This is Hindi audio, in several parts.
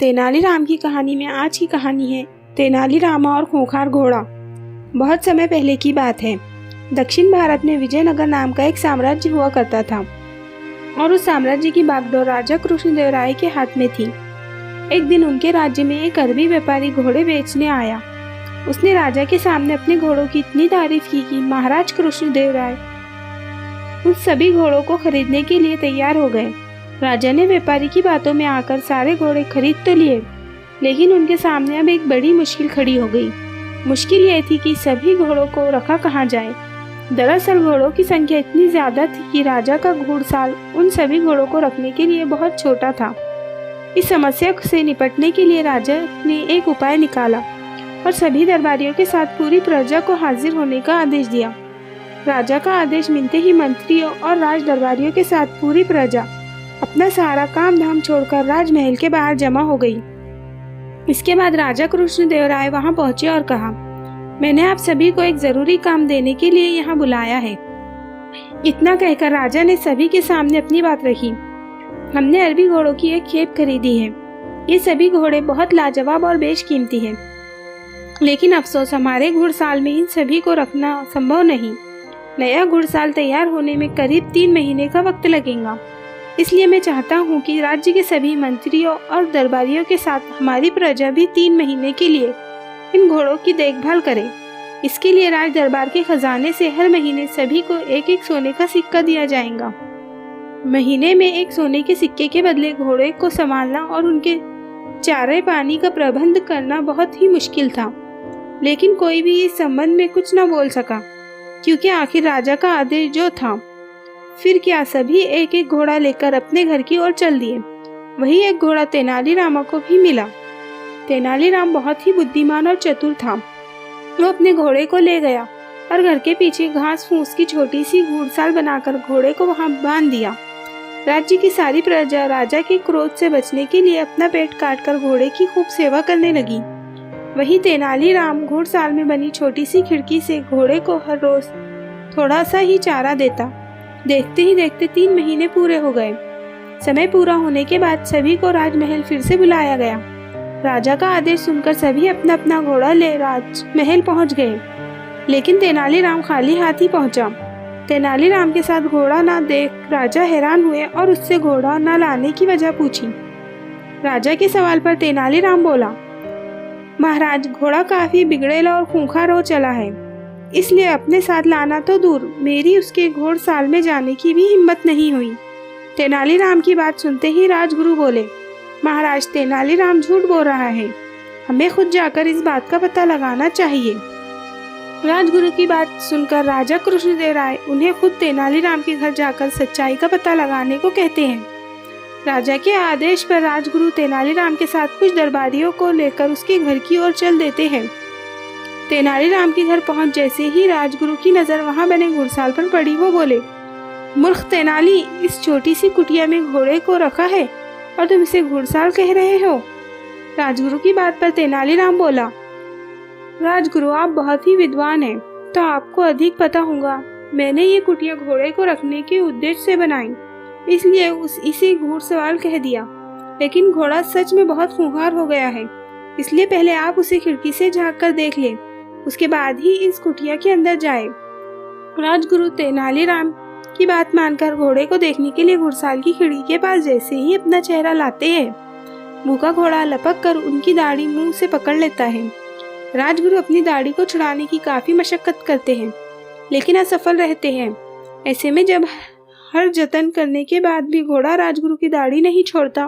तेनालीराम की कहानी में आज की कहानी है तेनालीराम और खूंखार घोड़ा। बहुत समय पहले की बात है। दक्षिण भारत में विजयनगर नाम का एक साम्राज्य हुआ करता था और उस साम्राज्य की बागडोर राजा कृष्णदेवराय के हाथ में थी। एक दिन उनके राज्य में एक अरबी व्यापारी घोड़े बेचने आया। उसने राजा के सामने अपने घोड़ों की इतनी तारीफ की कि महाराज कृष्णदेवराय उन सभी घोड़ों को खरीदने के लिए तैयार हो गए। राजा ने व्यापारी की बातों में आकर सारे घोड़े खरीद तो लिए, लेकिन उनके सामने अब एक बड़ी मुश्किल खड़ी हो गई। मुश्किल यह थी कि सभी घोड़ों को रखा कहाँ जाए। दरअसल घोड़ों की संख्या इतनी ज्यादा थी कि राजा का घुड़साल उन सभी घोड़ों को रखने के लिए बहुत छोटा था। इस समस्या से निपटने के लिए राजा ने एक उपाय निकाला और सभी दरबारियों के साथ पूरी प्रजा को हाजिर होने का आदेश दिया। राजा का आदेश मिलते ही मंत्रियों और राज दरबारियों के साथ पूरी प्रजा अपना सारा काम धाम छोड़कर राजमहल के बाहर जमा हो गई। इसके बाद राजा कृष्णदेवराय वहां पहुंचे और कहा, मैंने आप सभी को एक जरूरी काम देने के लिए यहाँ बुलाया है। इतना कहकर राजा ने सभी के सामने अपनी बात रखी। हमने अरबी घोड़ों की एक खेप खरीदी है। ये सभी घोड़े बहुत लाजवाब और बेशकीमती हैं, लेकिन अफसोस हमारे घुड़साल में इन सभी को रखना संभव नहीं। नया घुड़साल तैयार होने में करीब 3 महीने का वक्त लगेगा। इसलिए मैं चाहता हूँ कि राज्य के सभी मंत्रियों और दरबारियों के साथ हमारी प्रजा भी 3 महीने के लिए इन घोड़ों की देखभाल करे। इसके लिए राज दरबार के खजाने से हर महीने सभी को एक एक सोने का सिक्का दिया जाएगा। महीने में एक सोने के सिक्के के बदले घोड़े को संभालना और उनके चारे पानी का प्रबंध करना बहुत ही मुश्किल था, लेकिन कोई भी इस संबंध में कुछ न बोल सका, क्योंकि आखिर राजा का आदेश जो था। फिर क्या, सभी एक एक घोड़ा लेकर अपने घर की ओर चल दिए। वही एक घोड़ा तेनालीराम को भी मिला। तेनालीराम बहुत ही बुद्धिमान और चतुर था। वो अपने घोड़े को ले गया और घर के पीछे घास फूस की छोटी सी घुड़साल बनाकर घोड़े को वहां बांध दिया। राज्य की सारी प्रजा राजा के क्रोध से बचने के लिए अपना पेट काटकर घोड़े की खूब सेवा करने लगी। वही तेनालीराम घुड़साल में बनी छोटी सी खिड़की से घोड़े को हर रोज थोड़ा सा ही चारा देता। देखते ही देखते 3 महीने पूरे हो गए। समय पूरा होने के बाद सभी को राजमहल फिर से बुलाया गया। राजा का आदेश सुनकर सभी अपना अपना घोड़ा ले राजमहल पहुंच गए, लेकिन तेनालीराम खाली हाथ ही पहुंचा। तेनालीराम के साथ घोड़ा ना देख राजा हैरान हुए और उससे घोड़ा न लाने की वजह पूछी। राजा के सवाल पर तेनालीराम बोला, महाराज, घोड़ा काफी बिगड़ेल और खूंखार हो चला है, इसलिए अपने साथ लाना तो दूर, मेरी उसके घोड़साल में जाने की भी हिम्मत नहीं हुई। तेनालीराम की बात सुनते ही राजगुरु बोले, महाराज, तेनालीराम झूठ बोल रहा है। हमें खुद जाकर इस बात का पता लगाना चाहिए। राजगुरु की बात सुनकर राजा कृष्णदेवराय उन्हें खुद तेनालीराम के घर जाकर सच्चाई का पता लगाने को कहते हैं। राजा के आदेश पर राजगुरु तेनालीराम के साथ कुछ दरबारियों को लेकर उसके घर की ओर चल देते हैं। तेनालीराम के घर पहुंच जैसे ही राजगुरु की नजर वहां बने घुड़साल पर पड़ी, वो बोले, मूर्ख तेनाली, इस छोटी सी कुटिया में घोड़े को रखा है और तुम इसे घुड़साल कह रहे हो। राजगुरु की बात पर तेनालीराम बोला, राजगुरु, आप बहुत ही विद्वान हैं, तो आपको अधिक पता होगा। मैंने ये कुटिया घोड़े को रखने के उद्देश्य से बनाई, इसलिए इसे घुड़सवार कह दिया। लेकिन घोड़ा सच में बहुत खूंखार हो गया है, इसलिए पहले आप उसे खिड़की से झांक कर देख लें, उसके बाद ही इस कुटिया के अंदर जाए। राजगुरु तेनालीराम की बात मानकर घोड़े को देखने के लिए घुड़साल की खिड़की के पास जैसे ही अपना चेहरा लाते हैं, भूखा घोड़ा लपक कर उनकी दाढ़ी मुंह से पकड़ लेता है। राजगुरु अपनी दाढ़ी को छुड़ाने की काफी मशक्कत करते हैं, लेकिन असफल रहते हैं। ऐसे में जब हर जतन करने के बाद भी घोड़ा राजगुरु की दाढ़ी नहीं छोड़ता,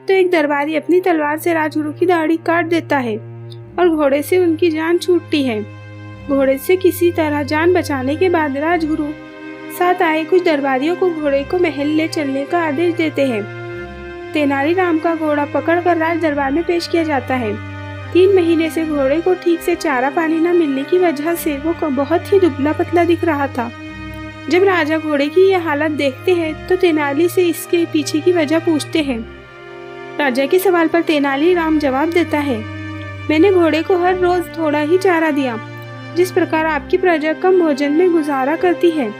तो एक दरबारी अपनी तलवार से राजगुरु की दाढ़ी काट देता है और घोड़े से उनकी जान छूटती है। घोड़े से किसी तरह जान बचाने के बाद राजगुरु साथ आए कुछ दरबारियों को घोड़े को महल ले चलने का आदेश देते हैं। तेनालीराम का घोड़ा पकड़कर राज दरबार में पेश किया जाता है। 3 महीने से घोड़े को ठीक से चारा पानी न मिलने की वजह से वो बहुत ही दुबला पतला दिख रहा था। जब राजा घोड़े की यह हालत देखते हैं तो तेनाली से इसके पीछे की वजह पूछते हैं। राजा के सवाल पर तेनालीराम जवाब देता है, मैंने घोड़े को हर रोज थोड़ा ही चारा दिया, जिस प्रकार आपकी प्रजा कम भोजन में गुजारा करती है।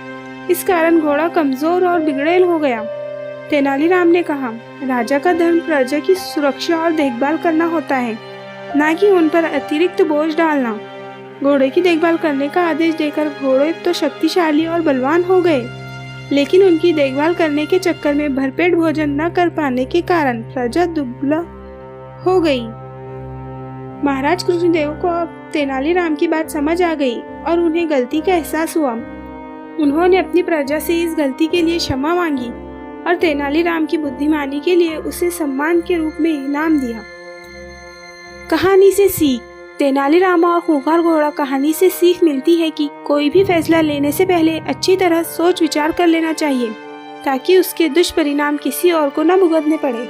इस कारण घोड़ा कमजोर और बिगड़ेल हो गया। तेनालीराम ने कहा, राजा का धर्म प्रजा की सुरक्षा और देखभाल करना होता है, न कि उन पर अतिरिक्त बोझ डालना। घोड़े की देखभाल करने का आदेश देकर घोड़े तो शक्तिशाली और बलवान हो गए, लेकिन उनकी देखभाल करने के चक्कर में भरपेट भोजन न कर पाने के कारण प्रजा दुबला हो गई। महाराज कृष्णदेव को अब तेनालीराम की बात समझ आ गई और उन्हें गलती का एहसास हुआ। उन्होंने अपनी प्रजा से इस गलती के लिए क्षमा मांगी और तेनालीराम की बुद्धिमानी के लिए उसे सम्मान के रूप में इनाम दिया। कहानी से सीख। तेनालीराम और खूंखार घोड़ा कहानी से सीख मिलती है कि कोई भी फैसला लेने से पहले अच्छी तरह सोच विचार कर लेना चाहिए, ताकि उसके दुष्परिणाम किसी और को न भुगतने पड़े।